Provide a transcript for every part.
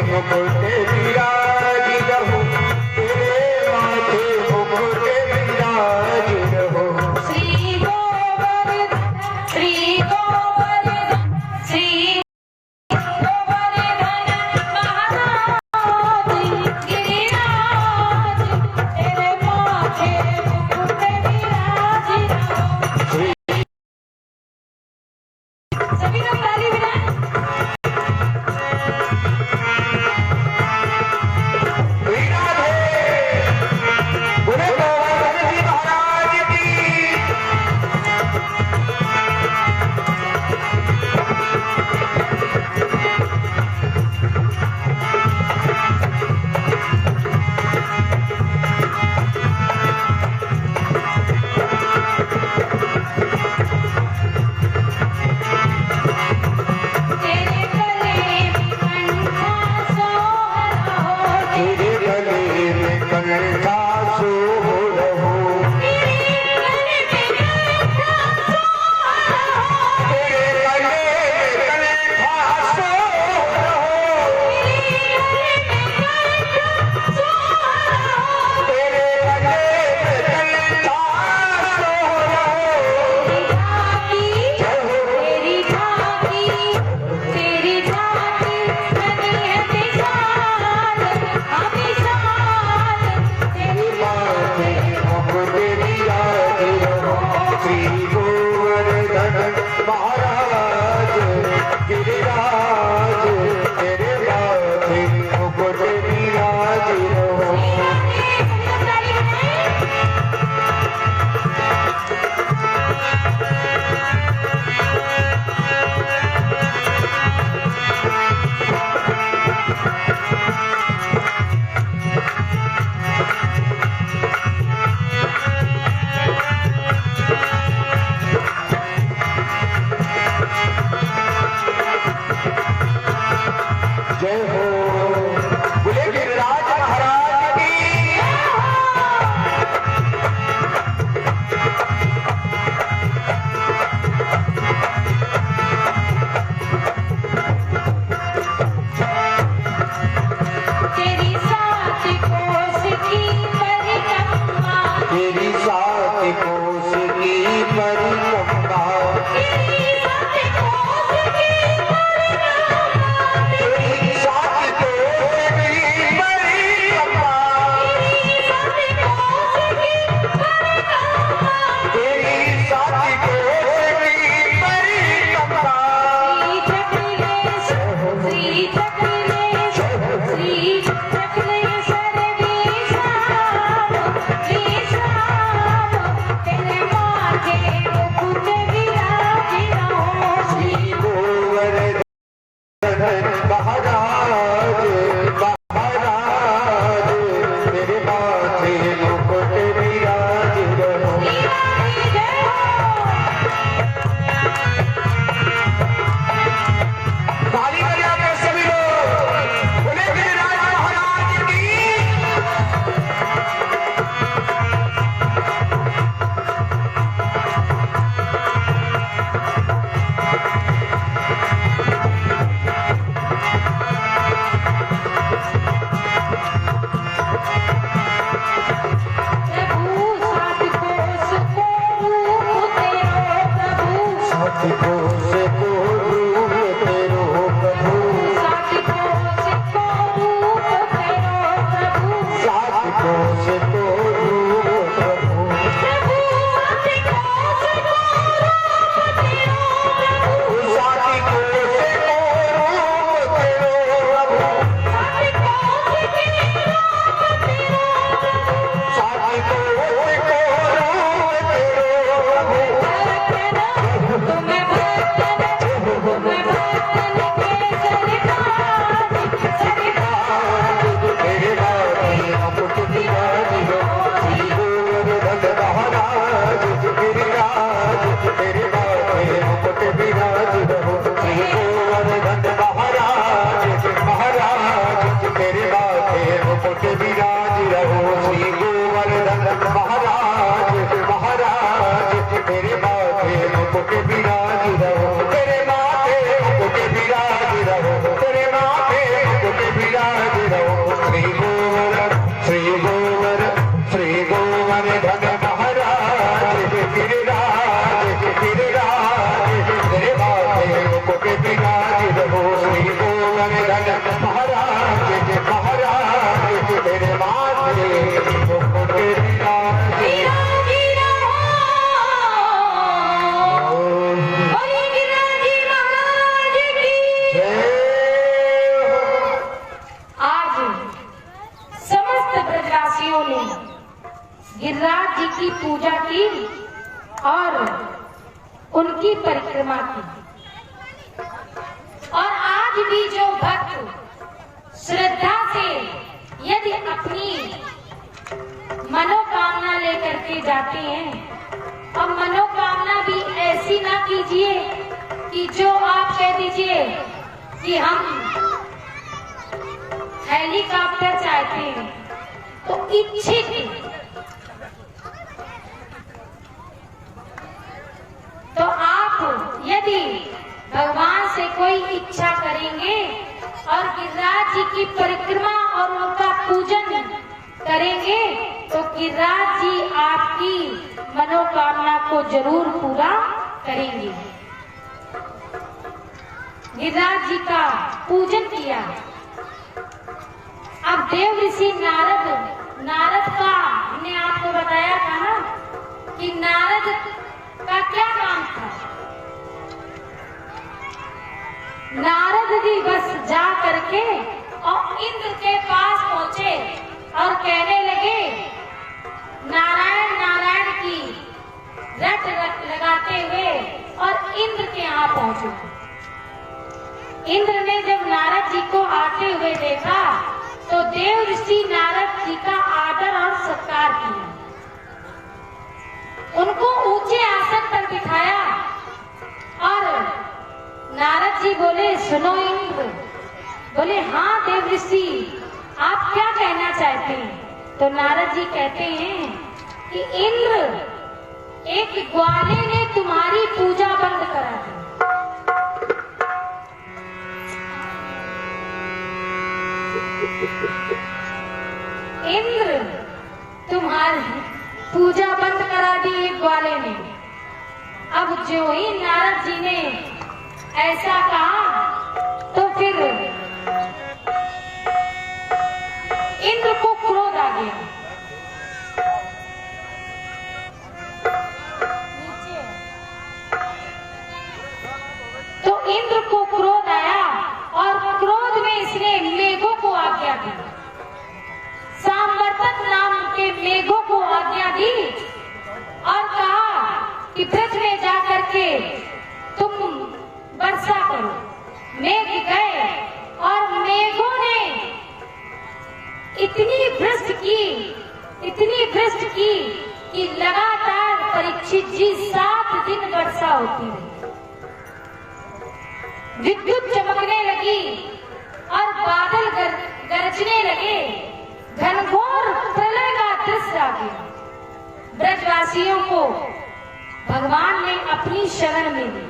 मुकुट विराजित हो, तेरे माथे मुकुट विराजित हो। श्री गोवर्धन श्री गोवर्धन श्री गोवर्धन महाराज गिरिराज, तेरे माथे मुकुट विराजित हो। सभी लोग ताली बजाएं। गिरिराज जी की पूजा की और उनकी परिक्रमा की। और आज भी जो भक्त श्रद्धा से यदि अपनी मनोकामना लेकर के जाते हैं, और मनोकामना भी ऐसी ना कीजिए कि जो आप कह दीजिए कि हम हेलीकॉप्टर चाहते हैं, तो इच्छित तो आप यदि भगवान से कोई इच्छा करेंगे और गिरिराज जी की परिक्रमा और उनका पूजन करेंगे तो गिरिराज जी आपकी मनोकामना को जरूर पूरा करेंगे। गिरिराज जी का पूजन किया। अब देव ऋषि नारद का हमने आपको बताया था ना कि नारद का क्या काम था। नारद जी बस जा करके और इंद्र के पास पहुंचे और कहने लगे नारायण नारायण की रट लगाते हुए, और इंद्र के यहाँ पहुंचे। इंद्र ने जब नारद जी को आते हुए देखा तो देव ऋषि नारद जी का आदर और सत्कार किया, उनको ऊंचे आसन पर बिठाया और नारद जी बोले सुनो इंद्र। बोले हाँ देव ऋषि, आप क्या कहना चाहते हैं? तो नारद जी कहते हैं कि इंद्र, एक ग्वाले ने तुम्हारी पूजा बंद करा दी। इंद्र, तुम्हारी पूजा बंद करा दी एक ग्वाले ने। अब जो ही नारद जी ने ऐसा कहा तो फिर इंद्र को क्रोध आ गया। तो इंद्र को क्रोध आया और क्रोध में इसने मेघों को आज्ञा दी, सांवर्तक नाम के मेघों को आज्ञा दी और कहा कि पृथ्वी में जाकर के तुम वर्षा करो। मेघ गए और मेघों ने इतनी वृष्टि की कि लगातार परीक्षित जी 7 दिन वर्षा होती रही। विद्युत चमकने लगी और बादल गरजने लगे, घनघोर प्रलय का दृश्य आ गया। ब्रजवासियों को भगवान ने अपनी शरण में ली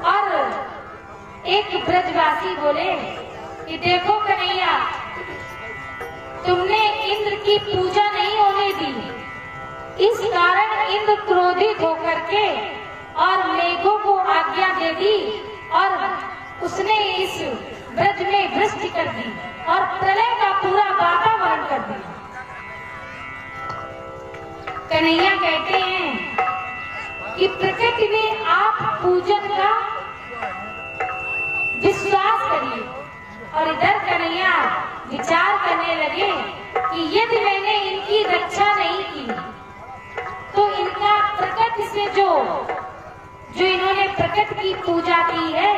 और एक ब्रजवासी बोले कि देखो कन्हैया, तुमने इंद्र की पूजा नहीं होने दी, इस कारण इंद्र क्रोधित होकर के और मेघों को आज्ञा दे दी और उसने इस ब्रज में वृष्टि कर दी और प्रलय का पूरा वातावरण कर दिया। कन्हैया कहते हैं कि प्रकृति में आप पूजन का विश्वास करिए। और इधर कन्हैया विचार करने लगे कि यदि मैंने इनकी रक्षा नहीं की तो इनका प्रकृति से जो इन्होंने प्रकृति की पूजा की है,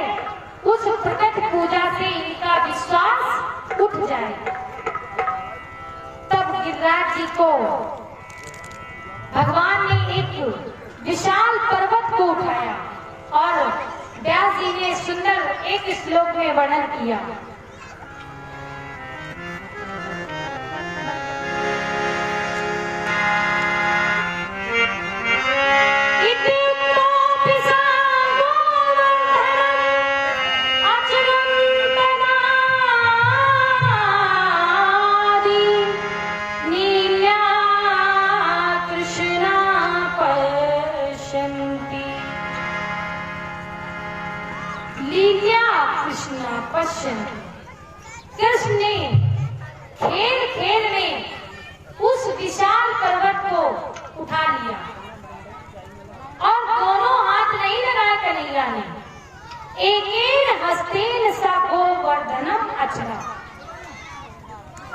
उस प्रकृति पूजा से इनका विश्वास उठ जाए। तब गिरिराज जी को भगवान ने एक विशाल पर्वत को उठाया और व्यास जी ने सुंदर एक श्लोक में वर्णन किया। कृष्ण ने खेल में उस विशाल पर्वत को उठा लिया और दोनों हाथ नहीं लगाए कन्हैया ने, एकेन हस्तेन सा गोवर्धनम अचरा,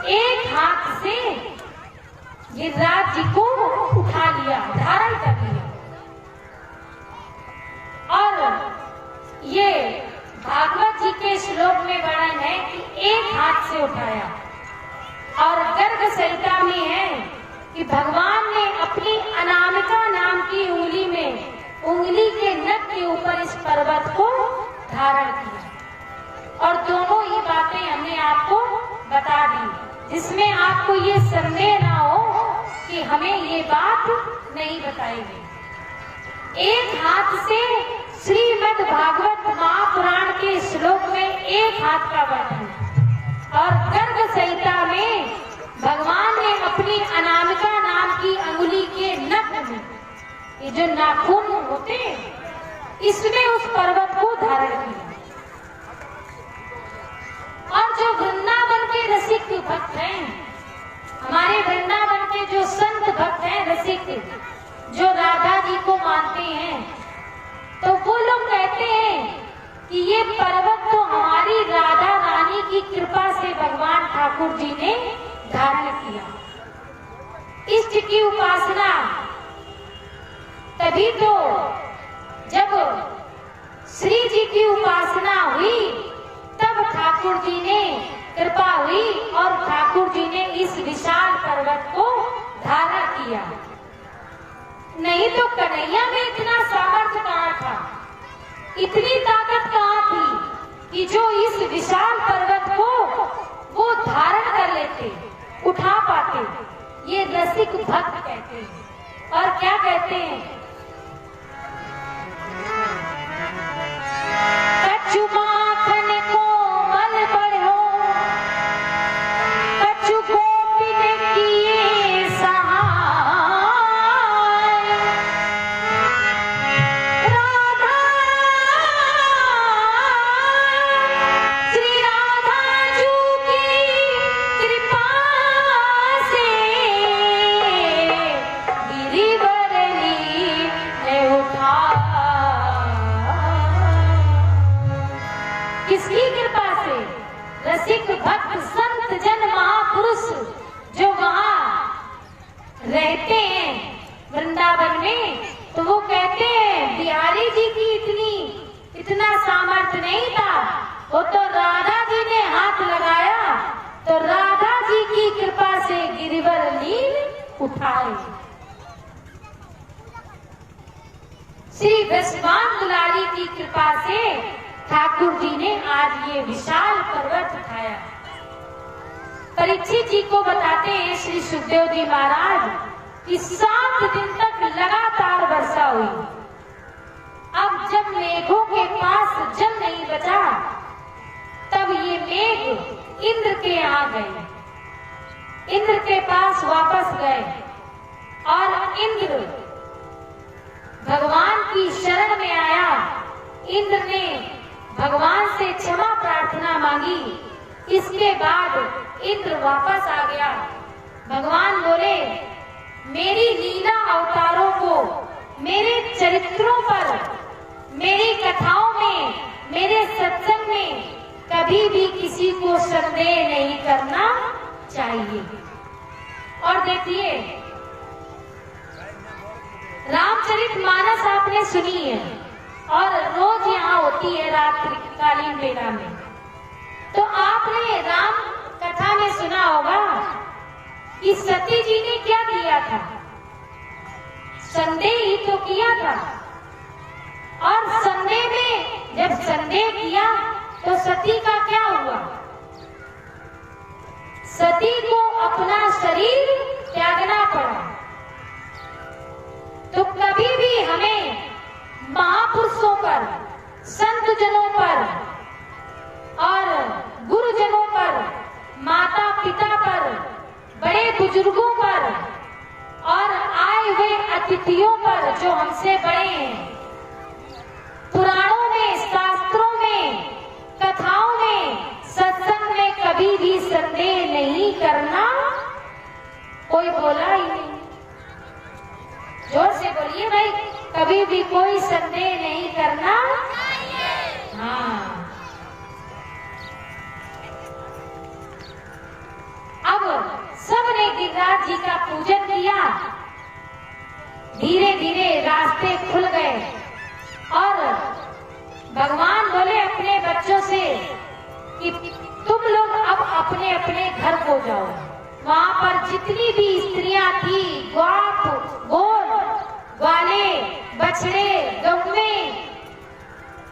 एक हाथ से गिरिराज जी को उठा लिया, धारण कर लिया। और ये भागवत जी के श्लोक में वर्णन है कि एक हाथ से उठाया, और गर्ग संहिता में है कि भगवान ने अपनी अनामिका नाम की उंगली में, उंगली के नख के ऊपर इस पर्वत को धारण किया। और दोनों ही बातें हमने आपको बता दी, जिसमें आपको ये संदेह ना हो कि हमें ये बात नहीं बताई गई। एक हाथ से श्रीमद् भागवत महापुराण के श्लोक में एक हाथ का वर्णन, और गर्ग संहिता में भगवान ने अपनी अनामिका नाम की अंगुली के नख में, ये जो नाखून होते हैं, इसमें उस पर्वत को धारण किया। और जो वृंदावन के रसिक भक्त हैं, हमारे वृंदावन के जो संत भक्त हैं, रसिक, जो राधा जी को मानते हैं, तो वो लोग कहते हैं कि ये पर्वत तो हमारी राधा रानी की कृपा से भगवान ठाकुर जी ने धारण किया। इष्ट की उपासना तभी तो जब श्री जी की उपासना हुई, तब ठाकुर जी ने कृपा हुई और ठाकुर जी ने इस विशाल पर्वत को धारण किया। नहीं तो कन्हैया में इतना सामर्थ्य कहाँ था, इतनी ताकत कहाँ थी कि जो इस विशाल पर्वत को वो धारण कर लेते, उठा पाते। ये रसिक भक्त कहते हैं। और क्या कहते हैं? कछु माखन को मल बढ़ो, कछु गोपिन किए सहाय, राधा श्री राधा जू की कृपा से गिरिवरली ने उठा। किसकी कृपा से? रसिक भक्त संत जन महापुरुष जो वहां रहते हैं वृंदावन में, तो वो कहते हैं बिहारी जी की इतना सामर्थ्य नहीं था, वो तो राधा जी ने हाथ लगाया तो राधा जी की कृपा से गिरिवर लील उठाए। श्री वृषभान दुलारी की कृपा से ठाकुर जी ने आज ये विशाल पर्वत उठाया। परीक्षित जी को बताते हैं श्री सुखदेव जी महाराज कि 7 दिन तक लगातार वर्षा हुई। अब जब मेघों के पास जल नहीं बचा, तब ये मेघ इंद्र के यहाँ गए, इंद्र के पास वापस गए, और इंद्र भगवान की शरण में आया। इंद्र ने भगवान से क्षमा प्रार्थना मांगी। इसके बाद इंद्र वापस आ गया। भगवान बोले, मेरी लीला अवतारों को, मेरे चरित्रों पर, मेरी कथाओं में, मेरे सत्संग में कभी भी किसी को संदेह नहीं करना चाहिए। और देखिए, रामचरितमानस आपने सुनी है और रोज यहाँ होती है रात्रिकालीन बेला में, तो आपने राम कथा में सुना होगा कि सती जी ने क्या किया था? संदेह ही तो किया था। और संदेह में जब संदेह किया तो सती का क्या हुआ? सती को अपना शरीर त्यागना पड़ा। तो कभी भी हमें महापुरुषों पर, संत जनों पर और गुरुजनों पर, माता पिता पर, बड़े बुजुर्गों पर और आए हुए अतिथियों पर जो हमसे बड़े हैं, पुराणों में, शास्त्रों में, कथाओं में, सत्संग में कभी भी संदेह नहीं करना। कोई बोला ही नहीं, जोर से बोलिए भाई, कभी भी कोई संदेह नहीं करना। हाँ, अब सबने गिरिराज जी का पूजन किया धीरे धीरे रास्ते खुल गए और भगवान बोले अपने बच्चों से कि तुम लोग अब अपने अपने घर को जाओ। वहां पर जितनी भी स्त्रियां थी, गोर, ग्वाले, बछड़े, गौवे,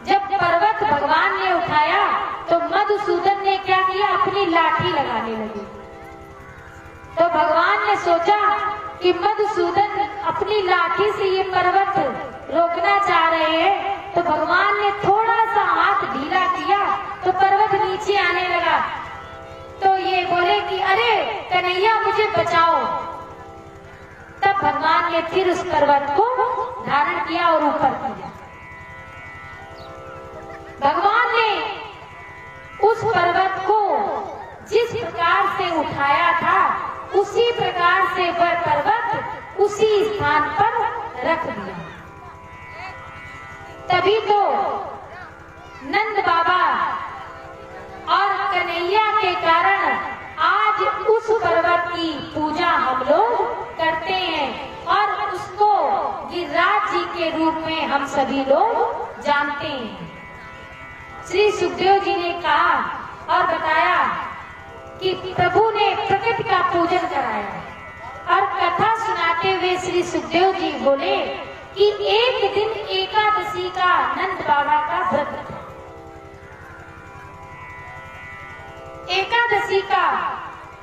जब पर्वत भगवान ने उठाया तो मधुसूदन ने क्या किया, अपनी लाठी लगाने लगे। तो भगवान ने सोचा कि मधुसूदन अपनी लाठी से ये पर्वत रोकना चाह रहे हैं, तो भगवान ने थोड़ा सा हाथ ढीला किया तो पर्वत नीचे आने लगा। तो ये बोले कि अरे कन्हैया मुझे बचाओ। तब भगवान ने फिर उस पर्वत को धारण किया और ऊपर किया। भगवान ने उस पर्वत को जिस प्रकार से उठाया था उसी प्रकार से वह पर्वत उसी स्थान पर रख दिया। तभी तो नंद बाबा और कन्हैया के कारण आज उस पर्वत की पूजा हम लोग करते हैं और उसको गिरिराज जी के रूप में हम सभी लोग जानते हैं। श्री सुखदेव जी ने कहा और बताया कि प्रभु ने प्रकृति का पूजन कराया और कथा सुनाते हुए श्री सुखदेव जी बोले कि एक दिन एकादशी का नंद बाबा का व्रत था। एकादशी का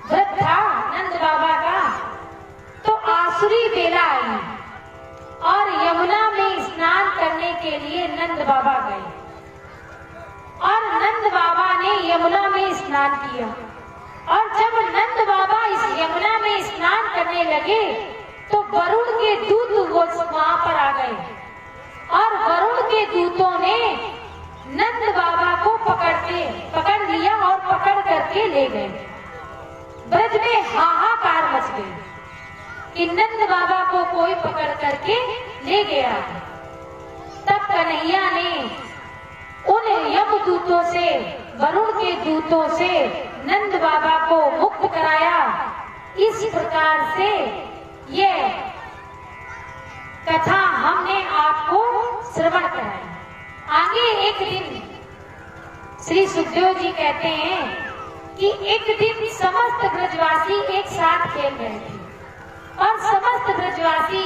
व्रत था नंद बाबा का। तो आसुरी बेला आई और यमुना में स्नान करने के लिए नंद बाबा गए और नंद बाबा ने यमुना में स्नान किया। और जब नंद बाबा इस यमुना में स्नान करने लगे तो वरुण के दूत वहां पर आ गए और वरुण के दूतों ने नंद बाबा को पकड़ लिया और पकड़ करके ले गए। ब्रज में हाहाकार मच गई कि नंद बाबा को कोई पकड़ करके ले गया। तब कन्हैया ने उन यमदूतों से, वरुण के दूतों से नंद बाबा को मुक्त कराया। इस प्रकार से ये कथा हमने आपको श्रवण कराई। आगे एक दिन श्री सुखदेव जी कहते हैं कि एक दिन समस्त ब्रजवासी एक साथ खेल रहे थे और समस्त ब्रजवासी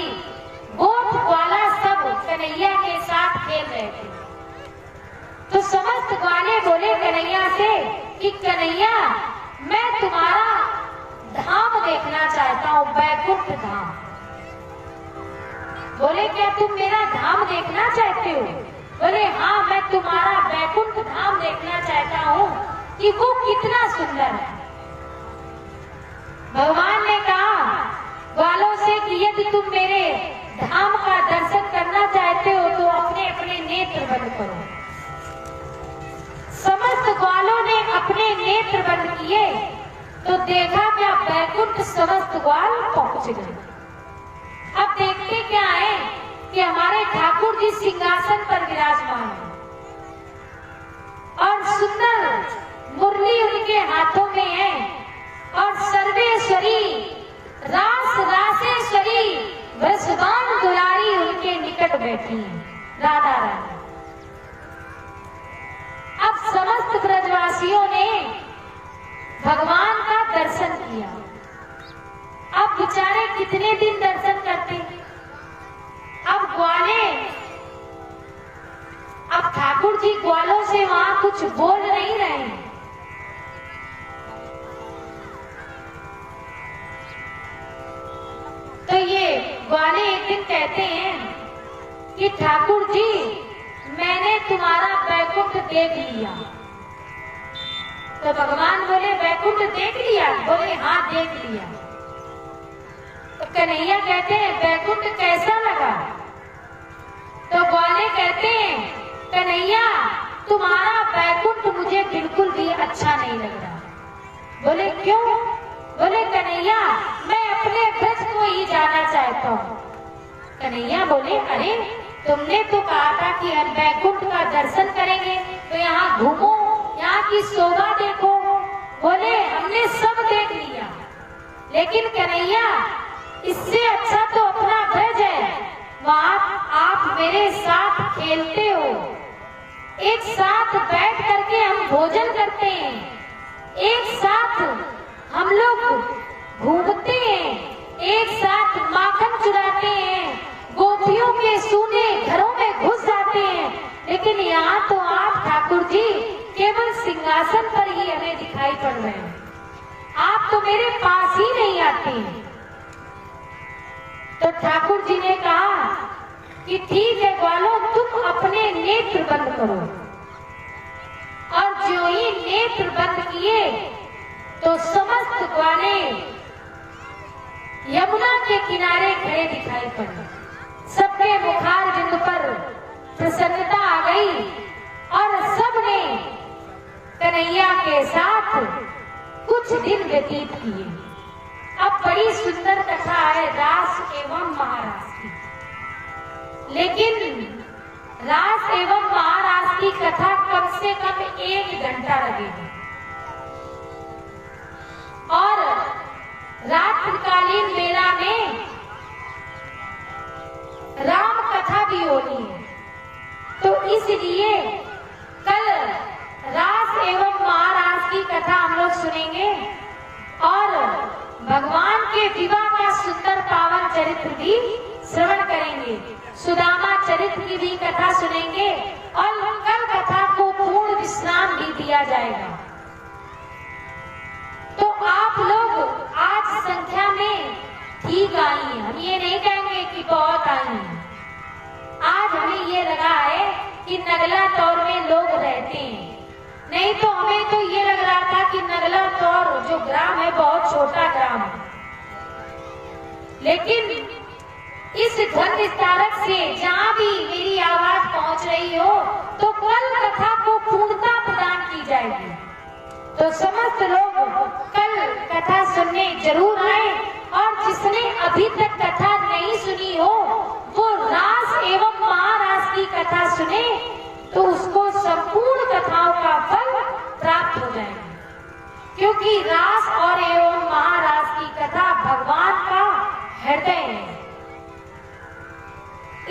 गोप ग्वाला सब कन्हैया के साथ खेल रहे थे। तो समस्त ग्वाले बोले कन्हैया से कि कन्हैया मैं तुम्हारा धाम देखना चाहता हूँ, बैकुंठ धाम। बोले क्या तुम मेरा धाम देखना चाहते हो? बोले हाँ मैं तुम्हारा बैकुंठ धाम देखना चाहता हूँ कि वो कितना सुंदर है। भगवान ने कहा ग्वालों से कि यदि तुम मेरे धाम का दर्शन करना चाहते हो तो अपने अपने नेत्र बंद करो। समस्त ग्वालों ने अपने नेत्र बंद किए तो देखा क्या बैकुंठ समस्त ग्वाल पहुंच गए। अब देखते क्या है कि हमारे ठाकुर जी सिंहासन पर विराजमान है और सुंदर मुरली उनके हाथों में है और सर्वेश्वरी रास रासेश्वरी वृषभान दुलारी उनके निकट बैठी है, राधा रानी। अब समस्त ब्रजवासियों ने भगवान का दर्शन किया। अब बेचारे कितने दिन दर्शन करते। अब ग्वाले, अब ठाकुर जी ग्वालों से वहां कुछ बोल नहीं रहे हैं। तो ये ग्वाले एक दिन कहते हैं कि ठाकुर जी मैंने तुम्हारा बैकुंठ देख लिया। तो भगवान बोले बैकुंठ देख लिया? बोले हाँ देख लिया। तो कन्हैया कहते हैं बैकुंठ कैसा लगा? तो ग्वाले कहते हैं कन्हैया तुम्हारा बैकुंठ मुझे बिल्कुल भी अच्छा नहीं लग रहा। बोले क्यों? बोले कन्हैया मैं अपने ब्रज को ही जाना चाहता हूँ। कन्हैया बोले अरे तुमने तो कहा था कि हम बैकुंठ का दर्शन करेंगे, तो यहाँ घूमो, यहाँ की शोभा देखो। बोले हमने सब देख लिया, लेकिन कन्हैया इससे अच्छा तो अपना ब्रज है, वहां आप मेरे साथ खेलते हो, एक साथ बैठ करके हम भोजन करते हैं, एक साथ हम लोग घूमते हैं, एक साथ माखन चुराते हैं, गोपियों के सूने घरों में घुस जाते हैं। लेकिन यहाँ तो आप ठाकुर जी केवल सिंहासन पर ही हमें दिखाई पड़ रहे हैं, आप तो मेरे पास ही नहीं आते हैं। तो ठाकुर जी ने कहा कि ठीक है ग्वालों, तुम अपने नेत्र बंद करो। और जो ही नेत्र बंद किए तो समस्त ग्वाले यमुना के किनारे खड़े दिखाई पड़े। सबके मुखार बिंदु पर प्रसन्नता आ गई और सबने कन्हैया के साथ कुछ दिन व्यतीत किए। अब बड़ी सुंदर कथा है रास एवं महारास की, लेकिन रास एवं महारास की कथा कम से कम 1 घंटा लगेगी और रात्रिकालीन मेला में राम कथा भी होनी है। तो इसलिए कल रास एवं महारास की कथा हम लोग सुनेंगे और भगवान के विवाह का सुंदर पावन चरित्र भी श्रवण करेंगे, सुदामा चरित्र की भी कथा सुनेंगे और कल कथा को पूर्ण विश्राम भी दिया जाएगा। तो आप लोग आज संख्या में ठीक आई हैं, हम ये नहीं कहेंगे कि बहुत आई हैं। आज हमें ये लगा है कि नगला तौर में लोग रहते हैं, नहीं तो हमें तो ये लग रहा था कि नगला तौर जो ग्राम है बहुत छोटा ग्राम है। लेकिन इस ध्वनि विस्तारक से जहाँ भी मेरी आवाज पहुंच रही हो तो कल कथा को पूर्णता प्रदान की जाएगी। तो समस्त लोग कल कथा सुनने जरूर आए और जिसने अभी तक कथा नहीं सुनी हो वो रास एवं महारास की कथा सुने तो उसको संपूर्ण कथाओं का फल प्राप्त हो जाएगा, क्योंकि रास और एवं महारास की कथा भगवान का हृदय है।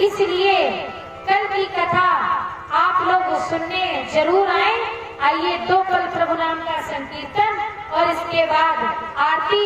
इसलिए कल की कथा आप लोग सुनने जरूर आए। आइए 2 पल प्रभु नाम का संकीर्तन और इसके बाद आरती